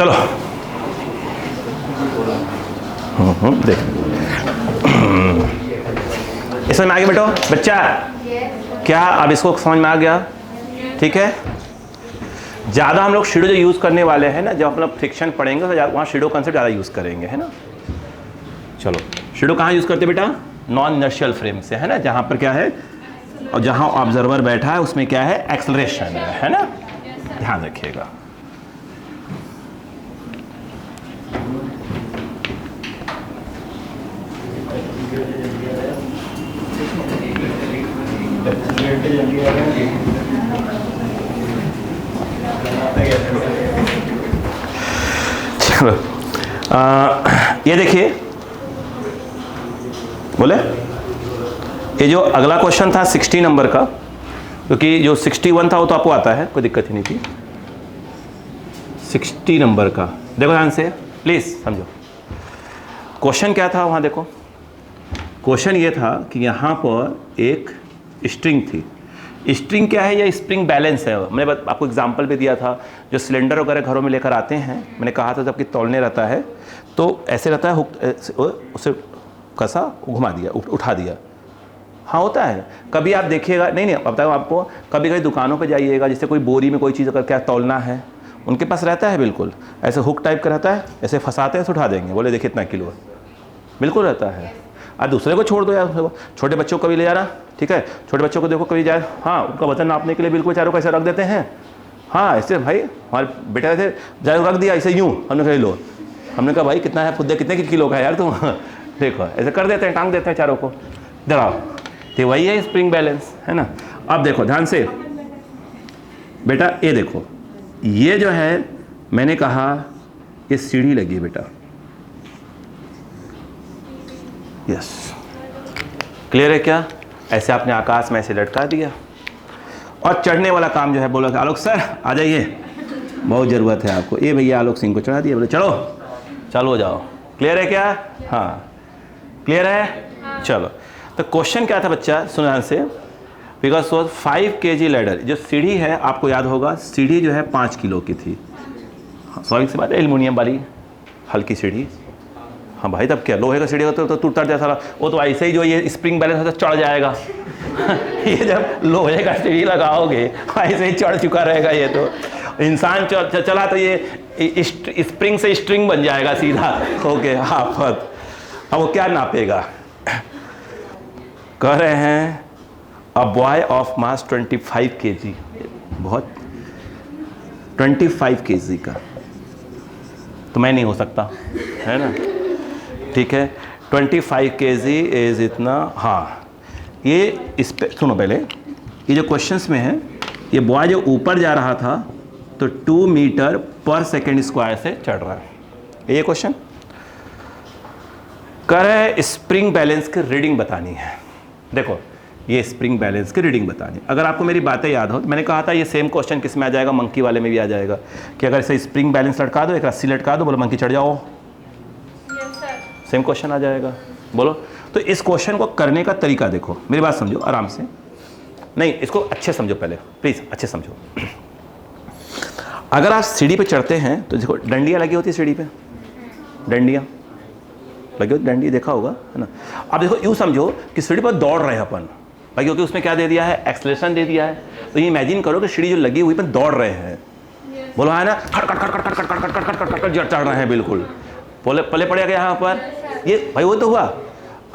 चलो देख इसमें में आगे बैठो बच्चा। क्या अब इसको समझ में आ गया? ठीक है। ज़्यादा हम लोग शेडो जो यूज़ करने वाले हैं ना, जब अपना फ्रिक्शन पढ़ेंगे तो वहाँ शेडो कंसेप्ट ज़्यादा यूज़ करेंगे, है ना। चलो शेडो कहाँ यूज़ करते बेटा? नॉन इनर्शियल फ्रेम से, है ना, जहाँ पर क्या है और जहाँ ऑब्जर्वर बैठा है उसमें क्या है? एक्सेलरेशन है ना। ध्यान रखिएगा। चलो ये देखिए, बोले ये जो अगला क्वेश्चन था 60 नंबर का, क्योंकि जो 61 था वो तो आपको आता है, कोई दिक्कत ही नहीं थी। 60 नंबर का देखो ध्यान से प्लीज समझो। क्वेश्चन क्या था वहां? देखो क्वेश्चन ये था कि यहाँ पर एक स्ट्रिंग थी। स्ट्रिंग क्या है? ये स्प्रिंग बैलेंस है। मैंने आपको एग्जांपल भी दिया था, जो सिलेंडर वगैरह घरों में लेकर आते हैं, मैंने कहा था जबकि तौलने रहता है तो ऐसे रहता है, उसे कसा घुमा दिया, उठा दिया। हाँ होता है। कभी आप देखिएगा, नहीं अब बताऊँ आपको, कभी कभी दुकानों पे जाइएगा, जैसे कोई बोरी में कोई चीज़ अगर क्या तौलना है, उनके पास रहता है बिल्कुल ऐसे हुक टाइप का रहता है, ऐसे फंसाते हैं, उठा देंगे, बोले देखिए इतना किलो है, बिल्कुल रहता है। और दूसरे को छोड़ दो यार, छोटे बच्चों को कभी ले जाना, ठीक है, छोटे बच्चों को देखो कभी जाए, हाँ उनका वजन नापने के लिए बिल्कुल चारों को ऐसे रख देते हैं। हाँ ऐसे भाई हमारे बेटा ऐसे जाए रख दिया ऐसे यूँ, हमने कहा लो, हमने कहा भाई कितना है खुद कितने किलो का है यार तुम देखो ऐसे कर देते हैं, टांग देते हैं चारों को, दड़ाओ। तो वही है स्प्रिंग बैलेंस, है ना। अब देखो ध्यान से बेटा, ये देखो ये जो है मैंने कहा ये सीढ़ी लगी है बेटा, यस क्लियर है क्या? ऐसे आपने आकाश में ऐसे लटका दिया और चढ़ने वाला काम जो है, बोला आलोक सर आ जाइए, बहुत ज़रूरत है आपको, ये भैया आलोक सिंह को चढ़ा दिया, बोले चलो चलो जाओ। क्लियर है क्या? हाँ क्लियर है। चलो तो क्वेश्चन क्या था बच्चा, सुनो ध्यान से। बिकॉज 5 kg लैडर, जो सीढ़ी है आपको याद होगा, सीढ़ी जो है 5 किलो की थी। सॉरी से बात है, एल्युमिनियम वाली हल्की सीढ़ी। हाँ भाई तब क्या, लोहे का सीढ़ी होता तो टूटता जाता सारा, वो तो ऐसे ही जो ये स्प्रिंग बैलेंस होता चढ़ जाएगा ये जब लोहे का सीढ़ी लगाओगे ऐसे ही चढ़ चुका रहेगा। ये तो इंसान चला तो ये स्प्रिंग से स्ट्रिंग बन जाएगा सीधा, ओके आफत। अब वो क्या नापेगा? कह रहे हैं a boy of mass 25 kg, बहुत 25 kg का तो मैं नहीं हो सकता, है ना, ठीक है। 25 kg इज इतना। हाँ ये इस पे सुनो पहले, ये जो क्वेश्चंस में है, ये बॉय जो ऊपर जा रहा था तो 2 मीटर पर सेकेंड स्क्वायर से चढ़ रहा है। ये क्वेश्चन कह रहे हैं स्प्रिंग बैलेंस की रीडिंग बतानी है। देखो ये स्प्रिंग बैलेंस की रीडिंग बतानी, अगर आपको मेरी बातें याद हो तो मैंने कहा था ये सेम क्वेश्चन किस में आ जाएगा, मंकी वाले में भी आ जाएगा, कि अगर इसे स्प्रिंग बैलेंस लटका दो, एक रस्सी लटका दो, बोलो मंकी चढ़ जाओ, सेम क्वेश्चन आ जाएगा। बोलो तो इस क्वेश्चन को करने का तरीका देखो, मेरी बात समझो आराम से, नहीं इसको अच्छे समझो पहले प्लीज, अच्छे समझो। अगर आप सीढ़ी पे चढ़ते हैं तो देखो डंडियाँ लगी होती है सीढ़ी पे, डंडियाँ लगी होती, डंडी देखा होगा, है ना। अब देखो यूँ समझो कि सीढ़ी पर दौड़ रहे हैं अपन भाई, क्योंकि उसमें क्या दे दिया है, एक्सेलरेशन दे दिया है। तो ये इमेजिन करो कि सीढ़ी जो लगी हुई पर दौड़ रहे हैं, बोलो है ना, खट खट खट खट खट खट खट खट खट खट चढ़ रहे हैं बिल्कुल, बोले पले पड़ेगा यहाँ पर, ये भाई वो तो हुआ।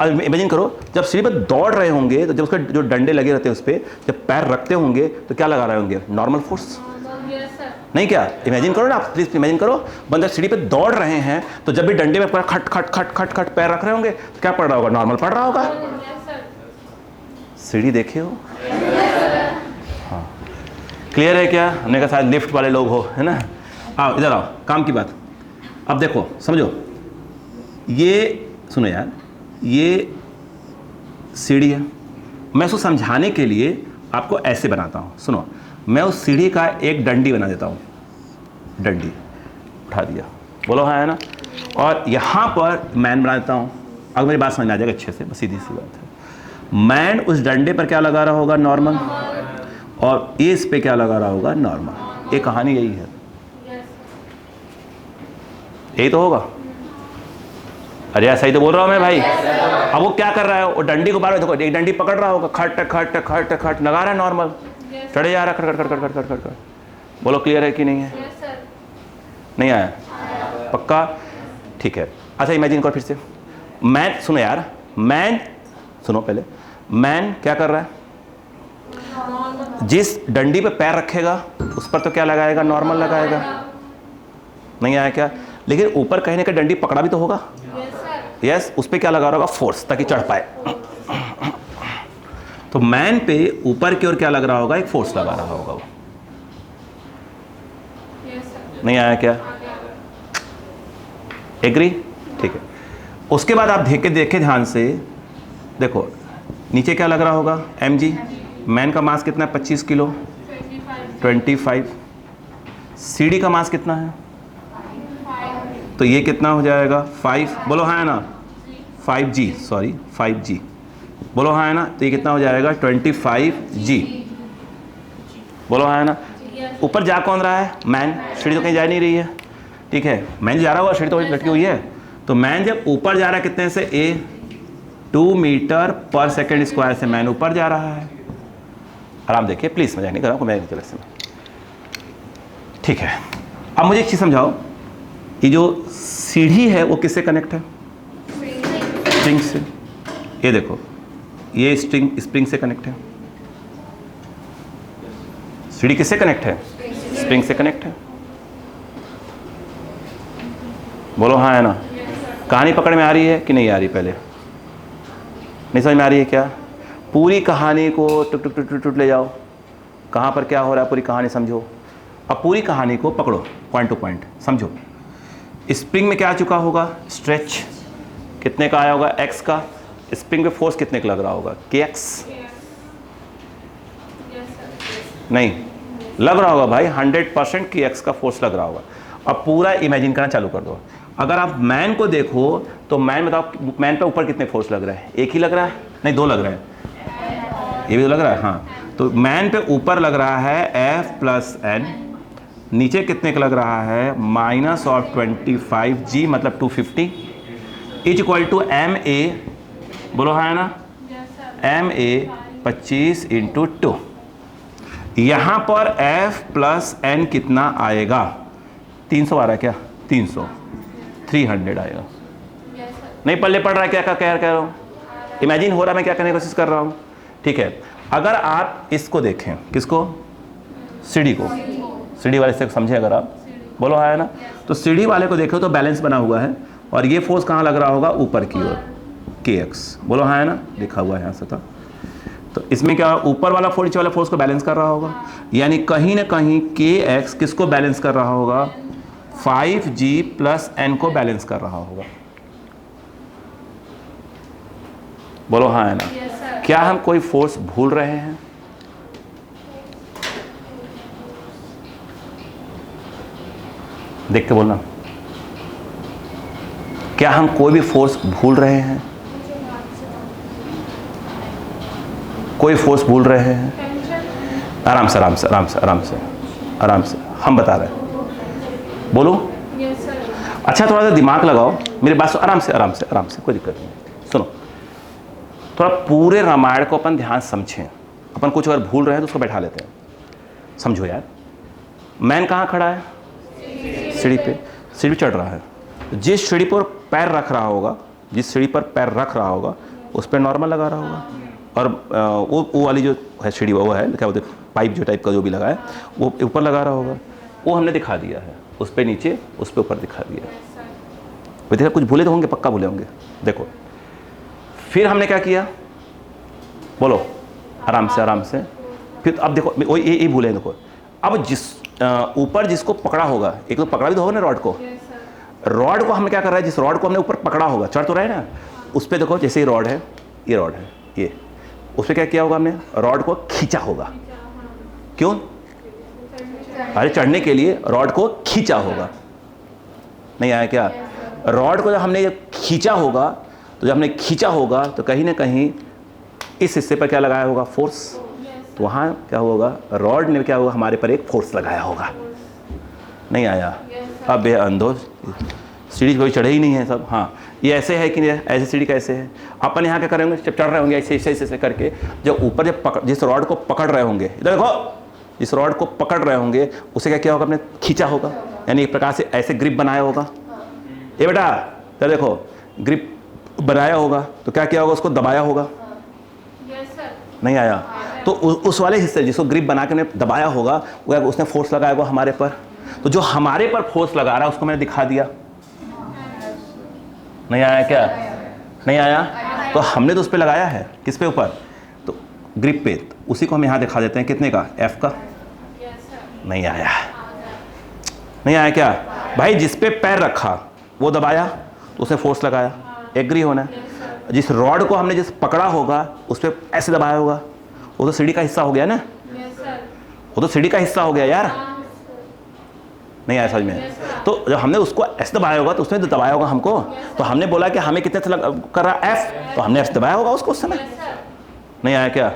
अब इमेजिन करो जब सीढ़ी पर दौड़ रहे होंगे तो जब उसके जो डंडे लगे रहते हैं उस पर जब पैर रखते होंगे तो क्या लगा रहे होंगे, नॉर्मल फोर्स, नहीं क्या? इमेजिन करो ना आप, प्लीज इमेजिन करो, बंदर सीढ़ी पे दौड़ रहे हैं तो जब भी डंडे में खट खट खट खट खट पैर रख रहे होंगे तो क्या पड़ रहा होगा, नॉर्मल पड़ रहा होगा। सीढ़ी देखे हो? हाँ क्लियर है क्या? हमने कहा शायद लिफ्ट वाले लोग हो, है ना। आओ इधर आओ, काम की बात। अब देखो समझो, ये सुनो यार, ये सीढ़ी है, मैं उसको समझाने के लिए आपको ऐसे बनाता हूँ। सुनो, मैं उस सीढ़ी का एक डंडी बना देता हूँ, डंडी उठा दिया, बोलो हाँ है ना, और यहाँ पर मैन बना देता हूँ। अगर मेरी बात समझ में आ जाएगा अच्छे से, बस सीधी सी बात है। मैन उस डंडे पर क्या लगा रहा होगा, नॉर्मल, और ये इस पे क्या लगा रहा होगा, नॉर्मल। ये कहानी यही है, यही तो होगा। अरे यार सही तो बोल रहा हूँ मैं भाई। अब वो क्या कर रहा है, वो डंडी को बार देखो, एक डंडी पकड़ रहा होगा, खट खट खट खट लगा रहा है नॉर्मल, चढ़े जा रहा है खट खट खट खट खट खट खट। बोलो क्लियर है कि नहीं है? नहीं आया? पक्का? ठीक है। अच्छा इमेजिन करो फिर से, मैन सुनो यार, मैन सुनो पहले, मैन क्या कर रहा है, जिस डंडी पे पैर रखेगा उस पर तो क्या लगाएगा, नॉर्मल लगाएगा। नहीं आया क्या? लेकिन ऊपर कहीं ना कहीं डंडी पकड़ा भी तो होगा। यस, उस पर क्या लगा रहा होगा, फोर्स, ताकि चढ़ पाए। तो मैन पे ऊपर की ओर क्या लग रहा होगा, एक फोर्स लगा रहा होगा वो। नहीं आया क्या? एग्री? ठीक है। उसके बाद आप देखे ध्यान से, देखो नीचे क्या लग रहा होगा, mg। मैन का मास कितना है, 25 किलो, 25। सीडी का मास कितना है, तो ये कितना हो जाएगा, 5। बोलो हाँ है ना, 5g, सॉरी 5g। बोलो हाँ है ना, तो ये कितना हो जाएगा, 25g। बोलो हाँ है ना। ऊपर जा कौन रहा है, मैन। सीढ़ी तो कहीं जा नहीं रही है, ठीक है। मैन जा रहा हुआ, सीढ़ी तो लटकी हुई है। तो मैन जब ऊपर जा रहा है कितने से, 2 मीटर पर सेकेंड स्क्वायर से मैन ऊपर जा रहा है। आराम देखिए प्लीज, मजाक नहीं कर रहा हूँ मैं नहीं चला से। ठीक है, अब मुझे एक चीज समझाओ, ये जो सीढ़ी है वो किससे कनेक्ट है, स्प्रिंग से। ये देखो, ये स्प्रिंग से कनेक्ट है। सीढ़ी किससे कनेक्ट है, स्प्रिंग से कनेक्ट है। बोलो हाँ है ना। कहानी पकड़ में आ रही है कि नहीं आ रही, पहले नहीं समझ में आ रही है क्या? पूरी कहानी को टुक टुक टुक टुक ले जाओ, कहाँ पर क्या हो रहा है पूरी कहानी समझो। अब पूरी कहानी को पकड़ो, पॉइंट टू पॉइंट समझो। स्प्रिंग में क्या आ चुका होगा, स्ट्रेच कितने का आया होगा, x का। स्प्रिंग पे फोर्स कितने का लग रहा होगा, kx। नहीं लग रहा होगा भाई, 100% kx का फोर्स लग रहा होगा। अब पूरा इमेजिन करना चालू कर दो। अगर आप मैन को देखो तो मैन बताओ, मैन पे ऊपर कितने फोर्स लग रहा है, एक ही लग रहा है, नहीं 2 लग रहा है, ये भी तो लग रहा है। हाँ, तो मैन पे ऊपर लग रहा है F + N, नीचे कितने का लग रहा है, -25g मतलब 250 = ma। बोलो हाँ है ना, ma 25 × 2। यहाँ पर F + N कितना आएगा, 300 आ रहा है क्या, 300, 300 आएगा। नहीं पल्ले पड़ रहा है, क्या कह रहा हूँ, इमेजिन हो रहा है मैं क्या करने की कोशिश कर रहा हूँ। ठीक है, अगर आप इसको देखें, किसको, सीढ़ी को, सीढ़ी वाले से समझे अगर आप, बोलो हाँ है ना। तो सीढ़ी वाले को देखो तो बैलेंस बना हुआ है, और ये फोर्स कहाँ लग रहा होगा, ऊपर की ओर, kx। बोलो हाँ है ना, लिखा हुआ है यहाँ से था। तो इसमें क्या, ऊपर वाला फोर्स नीचे वाला फोर्स को बैलेंस कर रहा होगा, यानी कहीं ना कहीं kx किसको बैलेंस कर रहा होगा, 5g + n को बैलेंस कर रहा होगा। बोलो हाँ है ना। क्या हम कोई फोर्स भूल रहे हैं, देख के बोलना, क्या हम कोई भी फोर्स भूल रहे हैं, कोई फोर्स भूल रहे हैं? आराम से आराम से आराम से आराम से आराम से हम बता रहे हैं, बोलो। अच्छा थोड़ा सा दिमाग लगाओ, मेरी बात सुनो, आराम से आराम से आराम से, कोई दिक्कत नहीं। सुनो, थोड़ा पूरे रामायण को अपन ध्यान समझें। अपन कुछ अगर भूल रहे हैं तो उसको बैठा लेते हैं, समझो यार। मैन कहाँ खड़ा है, सीढ़ी पे, सीढ़ी चढ़ रहा है। जिस सीढ़ी पर पैर रख रहा होगा, जिस सीढ़ी पर पैर रख रहा होगा उस पर नॉर्मल लगा रहा होगा, और वो वाली जो है सीढ़ी, वो है क्या बोलते, पाइप जो टाइप का जो भी लगा है वो ऊपर लगा रहा होगा। वो हमने दिखा दिया है, उस पर नीचे, उस पर ऊपर दिखा दिया। वो देखा, कुछ भूले तो होंगे, पक्का भूले होंगे। देखो फिर हमने क्या किया, बोलो आराम से आराम से। फिर अब देखो, वो ये भूले, देखो अब जिस ऊपर जिसको पकड़ा होगा, एक तो पकड़ा भी तो होगा ना रॉड को, रॉड को हमने क्या कर रहा है, जिस रॉड को हमने ऊपर पकड़ा होगा, चढ़ तो रहा है ना, उस पर देखो जैसे ये रॉड है, ये रॉड है, ये उस पर क्या किया होगा हमने, रॉड को खींचा होगा। क्यों, अरे चढ़ने के लिए रॉड को खींचा होगा। नहीं आया क्या, रॉड को जब हमने खींचा होगा, तो जब हमने खींचा होगा तो कहीं ना कहीं इस हिस्से पर क्या लगाया होगा, फोर्स। तो वहाँ क्या होगा, रॉड ने क्या होगा, हमारे पर एक फोर्स लगाया होगा। नहीं आया, अब ये अंधो सीढ़ी कोई चढ़े ही नहीं है सब। हाँ, ये ऐसे है कि नहीं, ऐसे सीढ़ी कैसे है। अपन यहाँ क्या करेंगे, जब चढ़ रहे होंगे ऐसे ऐसे ऐसे करके, जब ऊपर जब जिस रॉड को पकड़ रहे होंगे, इधर देखो, जिस रॉड को पकड़ रहे होंगे उसे क्या किया होगा, आपने खींचा होगा, यानी एक प्रकार से ऐसे ग्रिप बनाया होगा। ये बेटा इधर देखो, ग्रिप बनाया होगा तो क्या किया होगा, उसको दबाया होगा। नहीं आया तो उस वाले हिस्से जिसको ग्रिप बना के दबाया होगा, वो उसने फोर्स लगाया होगा हमारे पर। तो जो हमारे पर फोर्स लगा रहा है उसको मैंने दिखा दिया। नहीं आया क्या? नहीं आया। तो हमने तो उस पर लगाया है, किस पे ऊपर, तो ग्रिप पे। उसी को हम यहाँ दिखा देते हैं, कितने का, F का। नहीं आया। नहीं आया क्या भाई? जिस पे पैर रखा वो दबाया तो उसे फोर्स लगाया, एग्री होना है। जिस रॉड को हमने जिस पकड़ा होगा उस पर ऐसे दबाया होगा, वो तो सीढ़ी का हिस्सा हो गया ना। वो तो सीढ़ी का हिस्सा हो गया यार। नहीं आया समझ में? तो जब हमने उसको ऐसे दबाया होगा तो उसने तो दबाया होगा हमको। तो हमने बोला कि हमें कितने से कर रहा F, तो हमने F दबाया होगा उसको उस समय। नहीं आया क्या?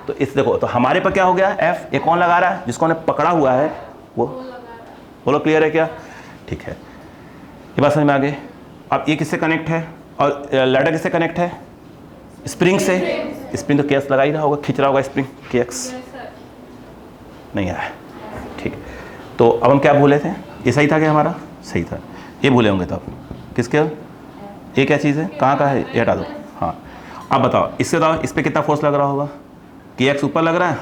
तो इस देखो, तो हमारे पर क्या हो गया, F। ये कौन लगा रहा है, जिसको हमने पकड़ा हुआ है वो। बोलो क्लियर है क्या? ठीक है, ये बात समझ में आ गई। अब ये किससे कनेक्ट है और लैडर किससे कनेक्ट है? स्प्रिंग से। स्प्रिंग तो केस लगा ही रहा होगा, खींच रहा होगा स्प्रिंग, केक्स। नहीं आया, ठीक। तो अब हम क्या भूले थे, ये सही था क्या हमारा? सही था। ये भूले होंगे तब किसके, ये क्या चीज़ है, कहाँ का है, ये हटा दो। हाँ, अब बताओ इससे बताओ, इस पर कितना फोर्स लग रहा होगा? KX ऊपर लग रहा है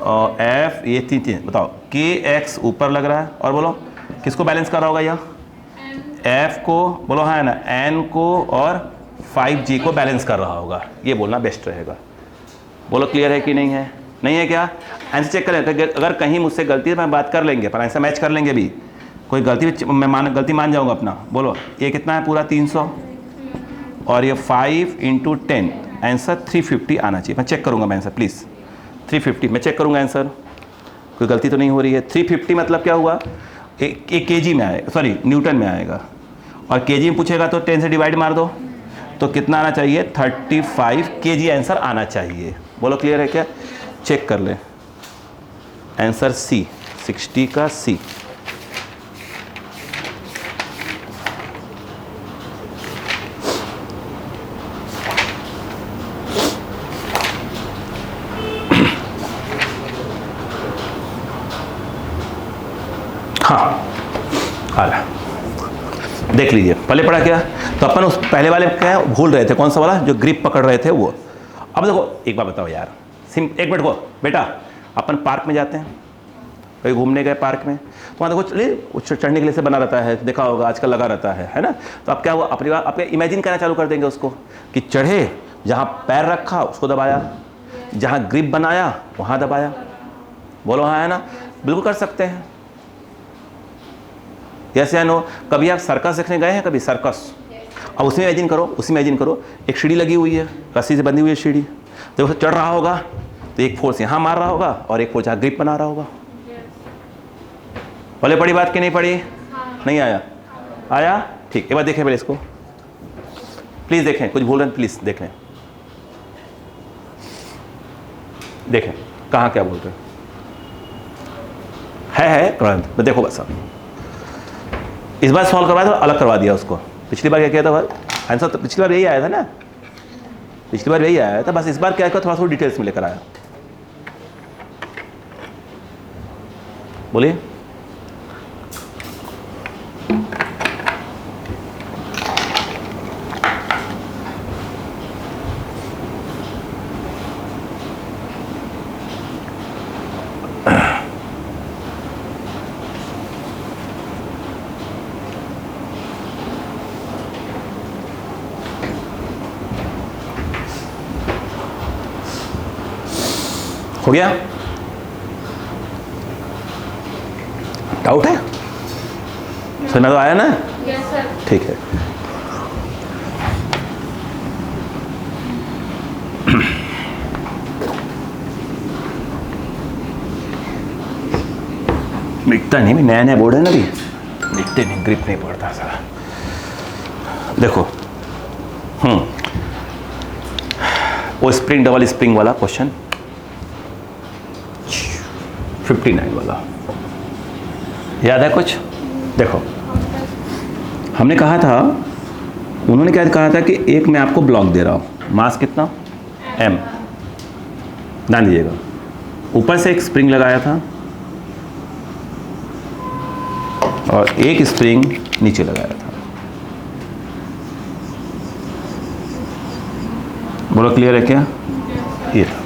और F, ये तीन चीज़ बताओ। KX ऊपर लग रहा है और बोलो किसको बैलेंस कर रहा होगा यह? F को, बोलो हाँ है ना, N को और 5G को बैलेंस कर रहा होगा। ये बोलना बेस्ट रहेगा। बोलो क्लियर है कि नहीं है? नहीं है क्या? आंसर चेक करें, अगर कहीं मुझसे गलती है मैं बात कर लेंगे, पर आंसर मैच कर लेंगे भी। कोई गलती मैं गलती मान जाऊंगा अपना। बोलो ये कितना है पूरा 300 और ये 5 × 10, आंसर 350 आना चाहिए। मैं चेक करूंगा मैं आंसर, प्लीज़ 350 मैं चेक करूंगा आंसर, कोई गलती तो नहीं हो रही है। 350 मतलब क्या हुआ, एक केजी में आएगा, सॉरी न्यूटन में आएगा, और केजी में पूछेगा तो 10 से डिवाइड मार दो, तो कितना आना चाहिए, 35 केजी आंसर आना चाहिए। बोलो क्लियर है क्या? चेक कर ले, आंसर C, 60 का C। हाँ आ रहा, देख लीजिए पहले पढ़ा क्या, तो अपन उस पहले वाले क्या है भूल रहे थे, कौन सा वाला जो ग्रिप पकड़ रहे थे वो। अब देखो एक बार बताओ यार, एक मिनट को बेटा, अपन पार्क में जाते हैं, कहीं घूमने गए पार्क में, तो वहाँ देखो चढ़ने के लिए से बना रहता है, देखा होगा आजकल लगा रहता है ना। तो अब क्या हुआ, अपनी बात आपके इमेजिन करना चालू कर देंगे उसको कि चढ़े, जहाँ पैर रखा उसको दबाया, जहाँ ग्रिप बनाया वहाँ दबाया। बोलो हाँ है ना, बिल्कुल कर सकते हैं। यस या नो? कभी आप सर्कस देखने गए हैं, कभी सर्कस? अब उसमें इमेजिन करो, उसी में इमेजिन करो एक सीढ़ी लगी हुई है, रस्सी से बंधी हुई है सीढ़ी, तो उसे चढ़ रहा होगा तो एक फोर्स यहाँ मार रहा होगा और एक फोर्स यहाँ ग्रिप बना रहा होगा। बोले पड़ी बात कि नहीं पड़ी? नहीं आया? आया, ठीक। एक बार देखें पहले इसको, प्लीज़ देखें, कुछ भूल रहे हैं प्लीज़ देखें, देखें कहाँ क्या बोल रहे हैं। है देखो बस, अब इस बार सॉल्व करवाया तो अलग करवा दिया उसको। पिछली बार क्या किया था भाई, आंसर तो पिछली बार यही आया था ना, पिछली बार यही आया था, बस इस बार क्या किया थोड़ा थोड़ा डिटेल्स में लेकर आया। बोलिए। हो गया? डाउट है? समझ में तो आया ना? Yes sir. ठीक है। मिटता नहीं, नया नया बोर्ड है ना, भी मिटते नहीं, ग्रिप नहीं पड़ता सारा। देखो वो स्प्रिंग डबल स्प्रिंग वाला क्वेश्चन 59 वाला याद है कुछ? देखो हमने कहा था, उन्होंने क्या कहा था कि एक मैं आपको ब्लॉक दे रहा हूँ, मास कितना m, ध्यान दीजिएगा, ऊपर से एक स्प्रिंग लगाया था और एक स्प्रिंग नीचे लगाया था। बोलो क्लियर है क्या? ये था,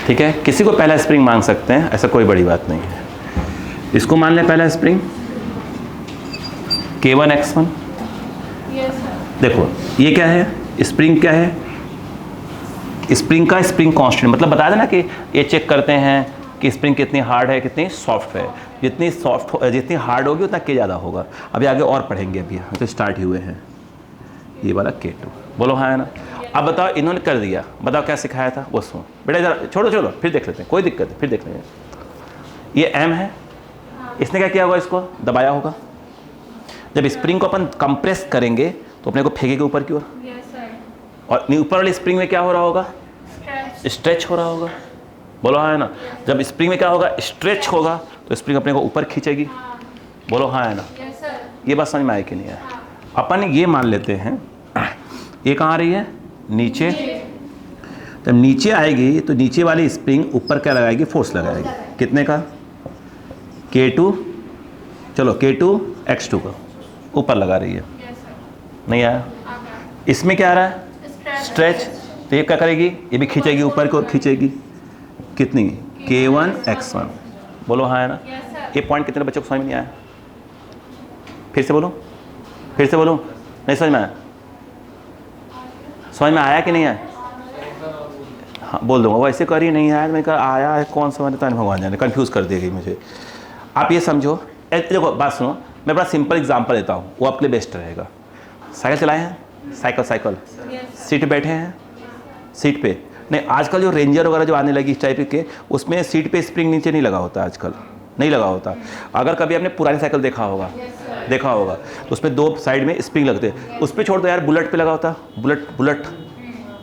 ठीक है। किसी को पहला स्प्रिंग मांग सकते हैं, ऐसा कोई बड़ी बात नहीं है। इसको मान लें पहला स्प्रिंग K1x1। देखो ये क्या है, स्प्रिंग क्या है, स्प्रिंग का स्प्रिंग कांस्टेंट, मतलब बता देना कि ये चेक करते हैं कि स्प्रिंग कितनी हार्ड है कितनी सॉफ्ट है। जितनी सॉफ्ट जितनी हार्ड होगी उतना K ज़्यादा होगा। अभी आगे और पढ़ेंगे, अभी तो स्टार्ट ही हुए हैं। ये वाला K2, बोलो हाँ है ना। अब बताओ इन्होंने कर दिया, बताओ क्या सिखाया था वो सुनो बेटा, इधर छोड़ो छोड़ो फिर देख लेते हैं, कोई दिक्कत है फिर देख लेंगे। ये M है, इसने क्या किया होगा, इसको दबाया होगा। जब स्प्रिंग को अपन कंप्रेस करेंगे तो अपने को फेंकेगा ऊपर की ओर, और ऊपर वाली स्प्रिंग में क्या हो रहा होगा, स्ट्रेच हो रहा होगा। बोलो हाँ है ना। जब स्प्रिंग में क्या होगा, स्ट्रेच होगा, तो स्प्रिंग अपने को ऊपर खींचेगी। बोलो हाँ है ना। ये बात समझ में आई कि नहीं है? अपन ये मान लेते हैं, ये कहाँ आ रही है, नीचे। जब नीचे आएगी तो नीचे वाली स्प्रिंग ऊपर क्या लगाएगी, फोर्स लगाएगी। कितने का, K2, चलो K2x2 का ऊपर लगा रही है। नहीं आया? इसमें क्या आ रहा है, स्ट्रेच, तो ये क्या करेगी, ये भी खींचेगी ऊपर को, खींचेगी। कितनी, K1x1। बोलो हाँ है ना। ये पॉइंट कितने बच्चों को समझ में नहीं आया? फिर से बोलो, फिर से बोलो, नहीं समझ में आया? समझ में आया कि नहीं आया? हाँ बोल दूंगा, वैसे करिए नहीं आया, मैं कहा आया है कौन समझता है, भगवान जाने, कंफ्यूज कर देगी मुझे। आप ये समझो, देखो बात सुनो, मैं बड़ा सिंपल एग्जांपल देता हूँ, वो आपके लिए बेस्ट रहेगा। साइकिल चलाए हैं, साइकिल सीट पे बैठे हैं, सीट पे नहीं, आजकल जो रेंजर वगैरह जो आने लगी इस टाइप के, उसमें सीट पे स्प्रिंग नीचे नहीं लगा होता, आजकल नहीं लगा होता। अगर कभी आपने पुरानी साइकिल देखा होगा तो उसमें दो साइड में स्प्रिंग लगते हैं। उस पर छोड़ दो यार, बुलेट पे लगा होता, बुलेट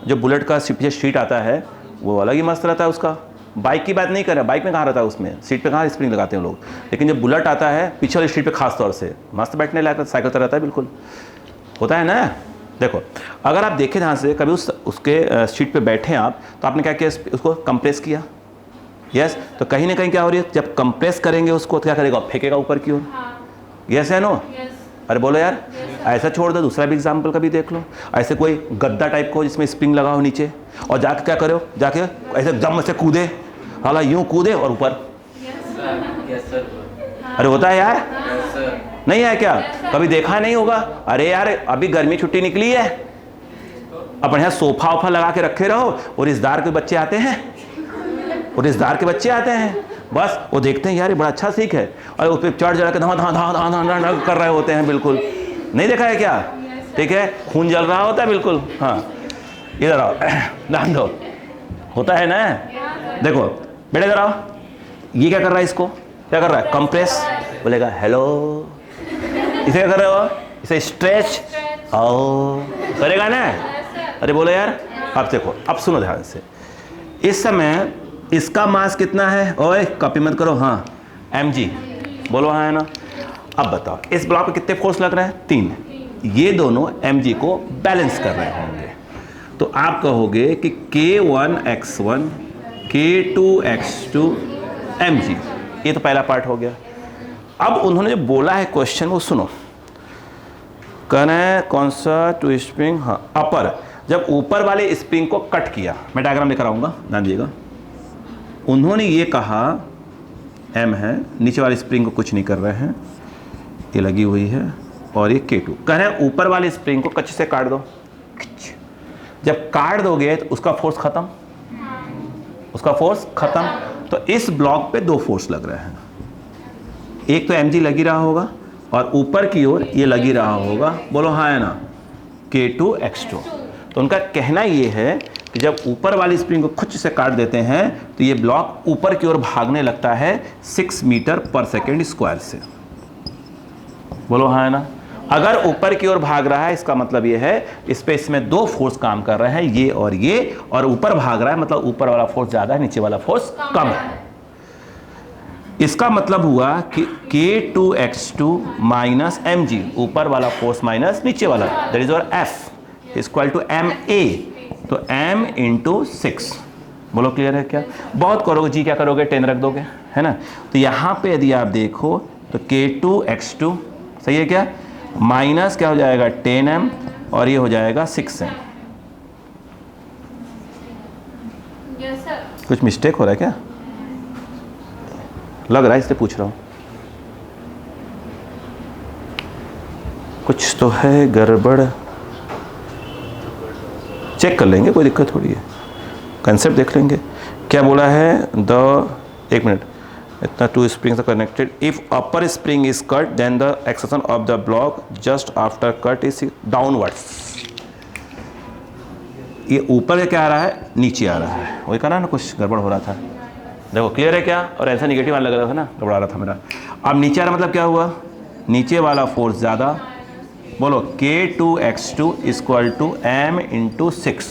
जो बुलेट का पीछे सीट आता है वो अलग ही मस्त रहता है उसका। बाइक की बात नहीं कर रहा, बाइक में कहाँ रहता है, उसमें सीट पे कहाँ स्प्रिंग लगाते हैं लोग, लेकिन जब बुलेट आता है पीछे वाली सीट पे खास तौर से मस्त बैठने लायक साइकिल तरह रहता है, बिल्कुल होता है ना। देखो अगर आप देखें ध्यान से, कभी उसके सीट पे बैठे आप, तो आपने क्या किया, उसको कंप्रेस किया, यस। तो कहीं ना कहीं क्या हो रही है, जब कंप्रेस करेंगे उसको तो क्या करेगा, फेंकेगा ऊपर की ओर, यस है नो। अरे बोलो यार, ऐसा छोड़ दो, दूसरा भी एग्जाम्पल कभी देख लो। ऐसे कोई गद्दा टाइप को जिसमें स्प्रिंग लगा हो नीचे, और जाके क्या करो, जाके ऐसे दम से कूदे, हाला यूं कूदे और ऊपर। अरे होता है यार, नहीं है क्या, कभी देखा नहीं होगा। अरे यार अभी गर्मी छुट्टी निकली है, अपन यहाँ सोफा वोफा लगा के रखे रहो, और रिश्तेदार के बच्चे आते हैं, बस वो देखते हैं यार ये बड़ा अच्छा सीख है, और उस पर चढ़ चढ़ के धा कर रहे होते हैं, बिल्कुल नहीं देखा है क्या, ठीक है, खून जल रहा होता है बिल्कुल। हाँ इधर आओ, ध्यान दो, होता है ना। देखो बेटे इधर आओ, ये क्या कर रहा है, इसको क्या कर रहा है, कंप्रेस, बोलेगा हेलो। इसे क्या कर रहे हो, इसे स्ट्रेच, आओ करेगा ना। अरे बोलो यार, अब देखो, अब सुनो ध्यान से, इस समय इसका मास कितना है, ओए कॉपी मत करो, हाँ mg, बोलो हाँ है ना। अब बताओ इस ब्लॉक पे कितने फोर्स लग रहे हैं, 3। ये दोनों mg को बैलेंस कर रहे होंगे, तो आप कहोगे कि K1x1 K2x2 mg। ये तो पहला पार्ट हो गया। अब उन्होंने जो बोला है क्वेश्चन वो सुनो, करें कौन सा, टू स्प्रिंग, हाँ अपर, जब ऊपर वाले स्प्रिंग को कट किया, मैं डायग्राम लेकर आऊंगा, ध्यान दीजिएगा। उन्होंने ये कहा m है, नीचे वाले स्प्रिंग को कुछ नहीं कर रहे हैं, ये लगी हुई है, और ये K2 कह रहे हैं ऊपर वाले स्प्रिंग को कच्चे से काट दो। जब काट दोगे तो उसका फोर्स खत्म, तो इस ब्लॉक पे 2 फोर्स लग रहे हैं, एक तो mg लगी रहा होगा, और ऊपर की ओर ये लगी रहा होगा, बोलो हाँ है ना, K2x2। तो उनका कहना ये है कि जब ऊपर वाली स्प्रिंग को खुद से काट देते हैं तो ये ब्लॉक ऊपर की ओर भागने लगता है 6 मीटर पर सेकेंड स्क्वायर से, बोलो हाँ है ना। अगर ऊपर की ओर भाग रहा है इसका मतलब ये है स्पेस में 2 फोर्स काम कर रहे हैं, ये, और ऊपर भाग रहा है मतलब ऊपर वाला फोर्स ज्यादा है, नीचे वाला फोर्स कम है। इसका मतलब हुआ कि K2x2 माइनस mg, ऊपर वाला फोर्स माइनस नीचे वाला, दैट इज और F इक्वल टू ma, तो m इंटू 6। बोलो क्लियर है क्या? बहुत करोगे जी, क्या करोगे, 10 रख दोगे, है ना। तो यहाँ पे यदि आप देखो तो K2x2 सही है क्या, माइनस क्या हो जाएगा 10m, और ये हो जाएगा 6m। कुछ मिस्टेक हो रहा है क्या? लग रहा है, इसलिए पूछ रहा हूँ। कुछ तो है गड़बड़, चेक कर लेंगे, कोई दिक्कत थोड़ी है, कंसेप्ट देख लेंगे। क्या बोला है, एक मिनट, इतना two springs are connected, if upper spring is cut then the acceleration of the block just after cut is downwards. ये ऊपर क्या आ रहा है, नीचे आ रहा है, वही कहा ना, कुछ गड़बड़ हो रहा था। देखो क्लियर है क्या? और ऐसा निगेटिव आने लग रहा था ना, घबरा रहा था मेरा। अब नीचे आ रहा मतलब क्या हुआ, नीचे वाला फोर्स ज़्यादा। बोलो K2x2 equal to m into 6।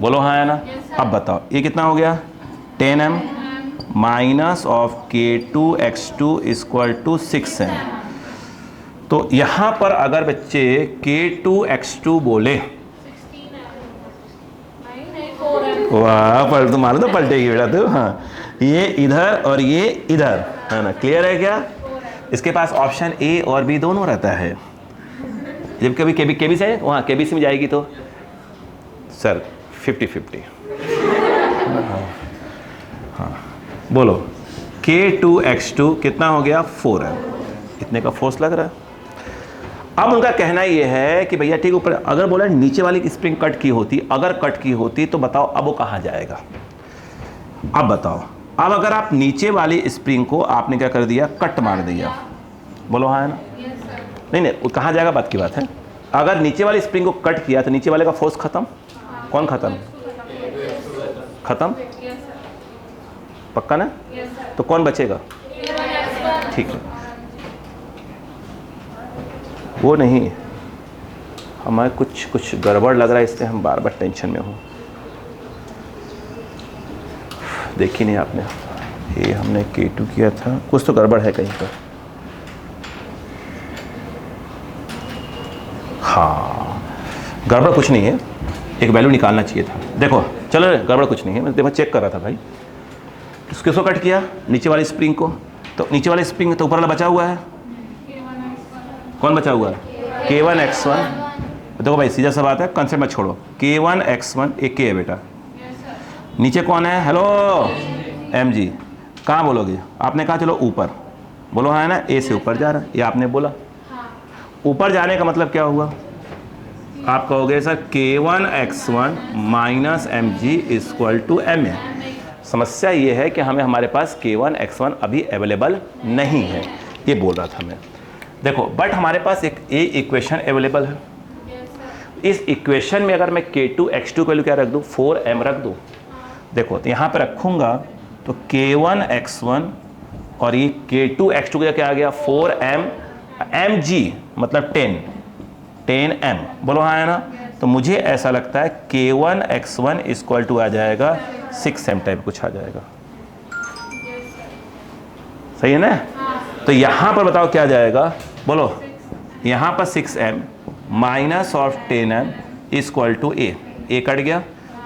बोलो हाँ है ना। अब बताओ ये कितना हो गया, 10m minus of K2x2 equal to 6m। तो यहाँ पर अगर बच्चे K2x2 बोले, वाह पलट, तुम्हारा तो पलटेगी बेटा तू। हाँ, ये इधर और ये इधर, है ना, क्लियर है क्या? इसके पास ऑप्शन ए और बी दोनों रहता है। जब कभी केबी से वहाँ केबीसी में जाएगी तो सर 50-50। हाँ बोलो K2x2 कितना हो गया, 4m, इतने का फोर्स लग रहा है। अब उनका कहना यह है कि भैया ठीक ऊपर, अगर बोला नीचे वाली स्प्रिंग कट की होती, अगर कट की होती तो बताओ अब वो कहाँ जाएगा। अब बताओ, अब अगर आप नीचे वाली स्प्रिंग को आपने क्या कर दिया, कट मार दिया, बोलो हाँ है ना। नहीं नहीं, वो कहाँ जाएगा बात की बात है। अगर नीचे वाली स्प्रिंग को कट किया तो नीचे वाले का फोर्स खत्म। कौन खत्म? खत्म, पक्का ना? तो कौन बचेगा? ठीक है, वो नहीं, हमें कुछ गड़बड़ लग रहा है, इसलिए हम बार बार टेंशन में हूँ। देखी नहीं आपने, ये हमने K2 किया था, कुछ तो गड़बड़ है कहीं पर। हाँ, गड़बड़ कुछ नहीं है, एक वैल्यू निकालना चाहिए था। देखो चलो, गड़बड़ कुछ नहीं है, मैं देखो चेक कर रहा था भाई। किसको कट किया, नीचे वाली स्प्रिंग को, तो नीचे वाली स्प्रिंग तो ऊपर वाला बचा हुआ है, कौन बचा हुआ है, K1x1। देखो भाई सीधा सा बात है, कंसेप्ट मत छोड़ो, K1x1 एक K है बेटा, नीचे कौन है, हेलो mg, कहाँ बोलोगे आपने कहा, चलो ऊपर, बोलो हाँ है ना, ए से ऊपर जा रहा है, ये आपने बोला। ऊपर जाने का मतलब क्या हुआ, आप कहोगे sir K1x1 minus mg equal to ma। समस्या ये है कि हमें, हमारे पास K1x1 अभी अवेलेबल नहीं है, ये बोल रहा था मैं। देखो बट हमारे पास एक ए इक्वेशन अवेलेबल है। इस इक्वेशन में अगर मैं K2x2 की वैल्यू क्या रख दूँ, 4m रख दूँ। देखो तो यहाँ पे रखूँगा तो K1x1 और ये K2x2 का क्या आ गया, 4m, mg मतलब 10m, बोलो हाँ है ना। तो मुझे ऐसा लगता है K1x1 इक्वल टू आ जाएगा 6m टाइप कुछ आ जाएगा, सही है ना। तो यहाँ पर बताओ क्या जाएगा, बोलो यहाँ पर 6m minus of 10m equal to a cut गया,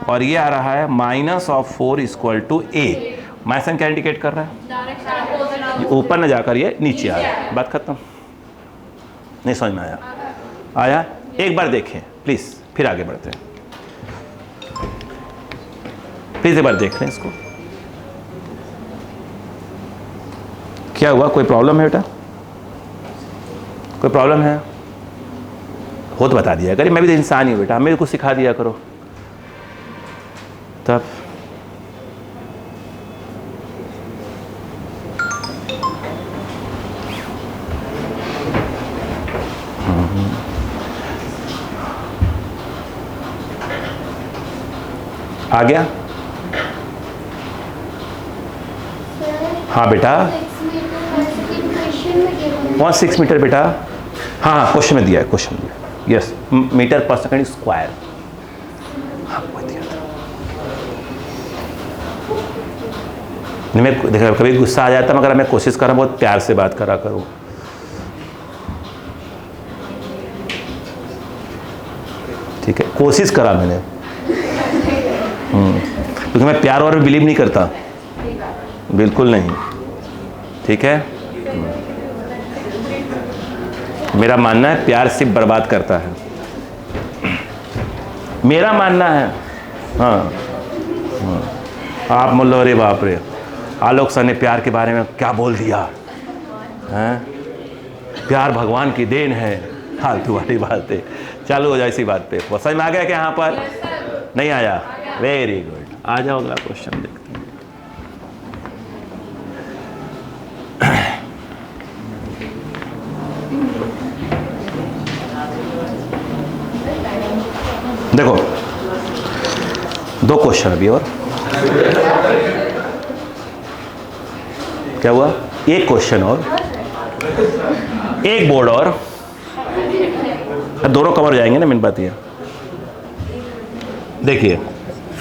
और ये आ रहा है minus of 4 equal to a। Minus क्या इंडिकेट कर रहा है, ऊपर न जाकर ये नीचे आ रहा है, बात खत्म। नहीं समझ में आया? आया? एक बार देखें प्लीज़, फिर आगे बढ़ते हैं। प्लीज़ एक बार देख लें इसको, क्या हुआ, कोई प्रॉब्लम है बेटा, कोई प्रॉब्लम है हो तो बता दिया करिए, मैं भी तो इंसान ही हूँ बेटा, मेरे को सिखा दिया करो तब। आ गया? हाँ बेटा, 6 मीटर बेटा, हाँ क्वेश्चन में दिया है, क्वेश्चन दिया, यस, मीटर पर सेकंड स्क्वायर, हाँ वो दिया था। मैं देखा कभी गुस्सा आ जाता, मगर मैं कोशिश कर रहा हूँ बहुत प्यार से बात करा करूँ। ठीक है, कोशिश करा मैंने, क्योंकि मैं प्यार और बिलीव नहीं करता, बिल्कुल नहीं। ठीक है, मेरा मानना है प्यार सिर्फ बर्बाद करता है, मेरा मानना है। हाँ, आप बोलो अरे बाप रे, आलोक सर ने प्यार के बारे में क्या बोल दिया हैं, प्यार भगवान की देन है, फालतू वाली बातें चालू हो जाए इसी बात पे। वो समझ में आ गया कि यहाँ पर नहीं आया? वेरी गुड, आ जाओ अगला क्वेश्चन देखते हैं। देखो दो क्वेश्चन अभी और, क्या हुआ? एक क्वेश्चन और, एक बोर्ड और, दोनों कवर हो जाएंगे ना, मेन बात ये। देखिए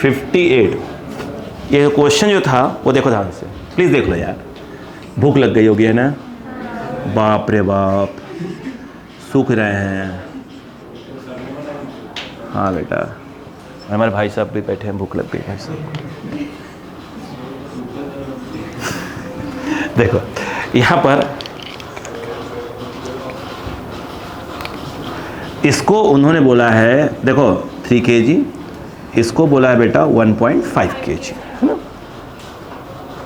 58, ये क्वेश्चन जो था वो देखो ध्यान से, प्लीज देख लो यार, भूख लग गई होगी है ना, बाप रे बाप, सूख रहे हैं। हाँ बेटा, हमारे भाई साहब भी बैठे हैं, भूख लग गई भाई साहब। देखो यहाँ पर इसको उन्होंने बोला है, देखो 3 kg, इसको बोला है बेटा 1.5 kg, है ना।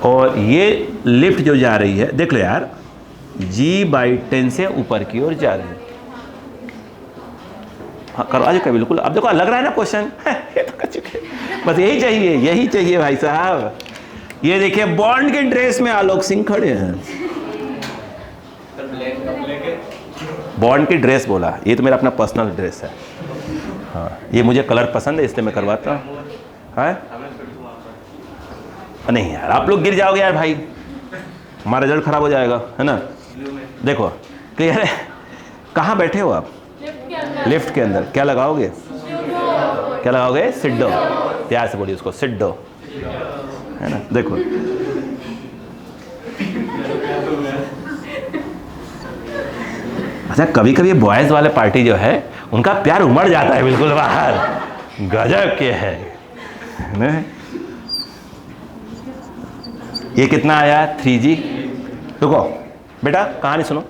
और ये लिफ्ट जो जा रही है, देख लो यार, G/10 से ऊपर की ओर जा रही है। हाँ करवा जो, बिल्कुल। अब देखो लग रहा है ना क्वेश्चन, ये तो कर चुके, बस यही चाहिए, यही चाहिए भाई साहब। ये देखिए बॉन्ड के ड्रेस में आलोक सिंह खड़े हैं। बॉन्ड की ड्रेस बोला, ये तो मेरा अपना पर्सनल ड्रेस है। हाँ, ये मुझे कलर पसंद है इसलिए मैं करवाता हूँ। नहीं यार, आप लोग गिर जाओगे यार भाई, हमारा रिजल्ट खराब हो जाएगा, है ना। देखो क्लियर है, कहाँ बैठे हो आप? लिफ्ट के अंदर। क्या लगाओगे? क्या लगाओगे? सिड्डो। प्यार से बोलिए उसको, सिड्डो, है ना। देखो अच्छा, कभी कभी बॉयज वाले पार्टी जो है उनका प्यार उमड़ जाता है बिल्कुल बाहर, गजब के है ना? ये कितना आया? 3G। रुको बेटा, कहानी सुनो।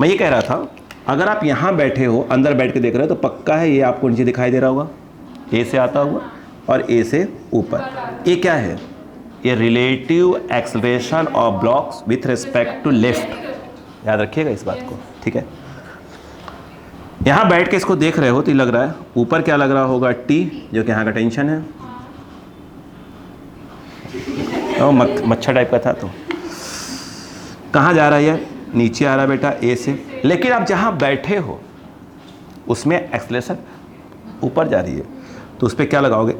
मैं ये कह रहा था, अगर आप यहाँ बैठे हो, अंदर बैठ के देख रहे हो, तो पक्का है ये आपको नीचे दिखाई दे रहा होगा, ए से आता होगा और ए से ऊपर। ये क्या है? ये relative acceleration of blocks with respect to lift. याद रखिएगा इस बात को, ठीक है। यहाँ बैठ के इसको देख रहे हो तो ये लग रहा है, ऊपर क्या लग रहा होगा? T, जो कि यहाँ का टेंशन है। मच्छर टाइप का था, तो कहाँ जा रहा है ये? नीचे आ रहा है बेटा, ए से। लेकिन आप जहाँ बैठे हो उसमें एक्सेलरेशन ऊपर जा रही है, तो उस पर क्या लगाओगे?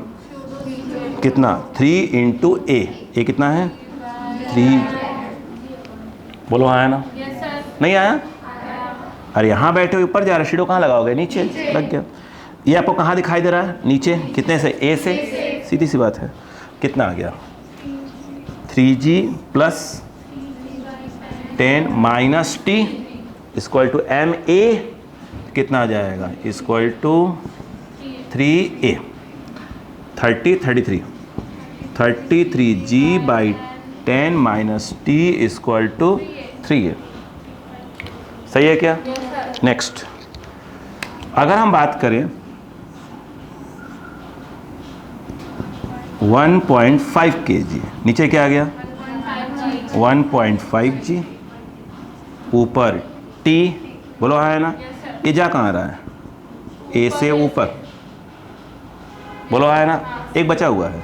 कितना? 3 × A। ए कितना है? 3। बोलो आया ना? नहीं आया? अरे यहाँ बैठे हो, ऊपर जा रहा है, शेडो कहाँ लगाओगे? नीचे लग गया। ये आपको कहाँ दिखाई दे रहा है? नीचे। कितने से? ए से। सीधी सी बात है। कितना आ गया? 3G + 10 - T = MA। कितना आ जाएगा? = 3A। 33 G/10 - T = 3A। सही है क्या? नेक्स्ट, अगर हम बात करें 1.5 kg, नीचे क्या आ गया? 1.5 G, ऊपर T। बोलो हाँ है ना? ये जा कहाँ रहा है? ए से ऊपर। बोलो हाँ है ना? एक बचा हुआ है,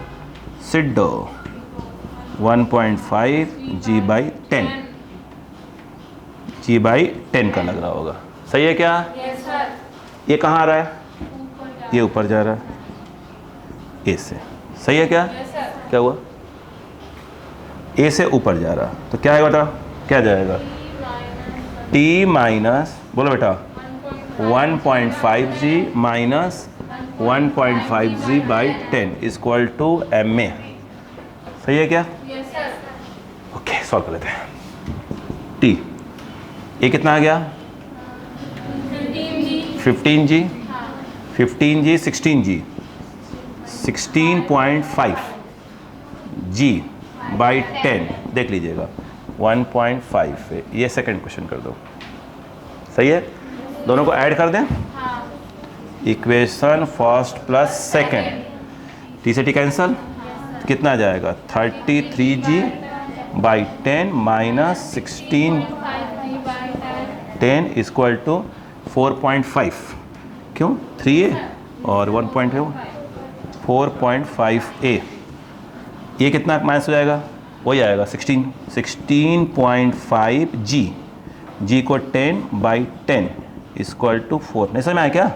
सिड्डो। 1.5 G/10, G/10 का लग रहा होगा। सही है क्या? yes, sir। ये कहाँ आ रहा है? ये ऊपर जा रहा है, ए से। सही है क्या? yes, sir। क्या हुआ? ए से ऊपर जा रहा, तो क्या है बेटा? क्या जाएगा? T माइनस, बोलो बेटा, 1.5 G - 1.5 G/10 = MA। सही है क्या? Yes sir. ओके, सॉल्व कर लेते हैं। टी, ये कितना आ गया? 15G, 15G, 16G, 16.5 G by 10, देख लीजिएगा 1.5 है। ये सेकंड क्वेश्चन कर दो, सही है? दोनों को ऐड कर दें। Equation first plus second, T से टी कैंसल, कितना आ जाएगा? 33G by 10 minus 16 10 equal to 4.5, क्यों? 3A और 1.5 4.5A। ये कितना माइनस हो जाएगा? वही आएगा 16.5G, G को 10 बाई 10 इक्वल टू 4। नहीं समझ में आया क्या?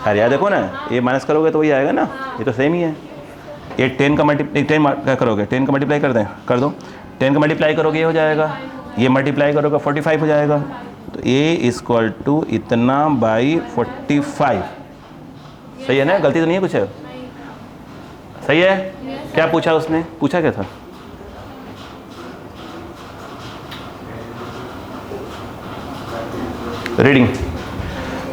अरे यार देखो ना, ये माइनस करोगे तो वही आएगा ना, ये तो सेम ही है। ये 10 का मल्टीप्लाई, 10 क्या करोगे? 10 का मल्टीप्लाई कर दें, कर दो। 10 का मल्टीप्लाई करोगे ये हो जाएगा, ये मल्टीप्लाई करोगे 45 हो जाएगा। तो ए इक्वल टू इतना बाई 45, सही है ना? गलती तो नहीं है कुछ है? सही है? क्या पूछा उसने? पूछा क्या था? रीडिंग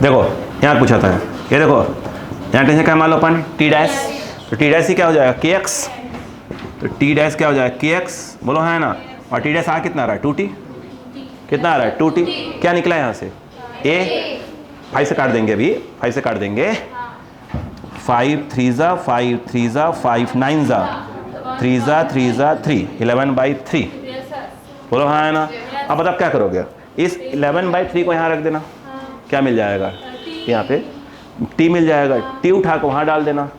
देखो, यहाँ पूछा था, ये देखो यहाँ टेंशन क्या मान लो अपन? टी डैश, तो टी डैश ही क्या हो जाएगा? के एक्स, तो टी डैश क्या हो जाएगा? के एक्स, बोलो है ना? और टी डैश आ कितना आ रहा है? 2T, कितना आ रहा है? 2T। क्या निकला यहाँ से? ए, 5 से काट देंगे, अभी 5 से काट देंगे। 5 3 ज़ा 5 3 ज़ा 5 9 ज़ा 3 ज़ा 3 ज़ा 3, 11/3, बोलो हाँ है ना? अब बताओ क्या करोगे? इस 11/3 को यहाँ रख देना, क्या मिल जाएगा? यहाँ पे टी मिल जाएगा, टी उठा के वहाँ डाल देना।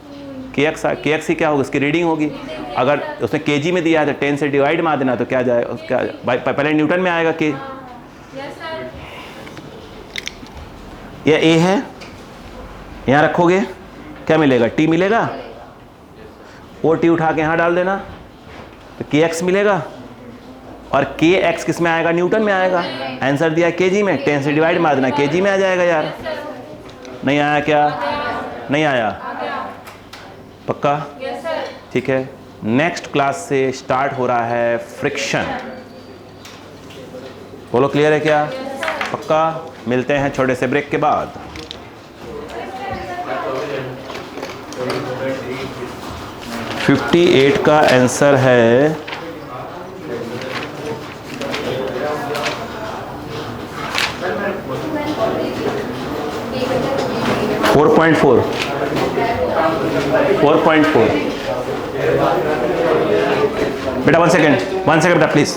के एक्स ही क्या होगा? उसकी रीडिंग होगी। अगर उसने केजी में दिया है तो 10 से डिवाइड मार देना, तो क्या जाएगा? क्या पहले न्यूटन में आएगा के। ये ए है, यहाँ रखोगे क्या मिलेगा? टी मिलेगा, वो टी उठा के यहाँ डाल देना तो के एक्स मिलेगा। और के एक्स किस में आएगा? न्यूटन में आएगा। आंसर दिया केजी में, 10 से डिवाइड मार देना, केजी में आ जाएगा यार। नहीं आया क्या? नहीं आया? पक्का? ठीक है। नेक्स्ट क्लास से स्टार्ट हो रहा है फ्रिक्शन, बोलो क्लियर है क्या? पक्का? मिलते हैं छोटे से ब्रेक के बाद। । 58 का आंसर है 4.4, 4.4। बेटा 1 सेकेंड बेटा प्लीज।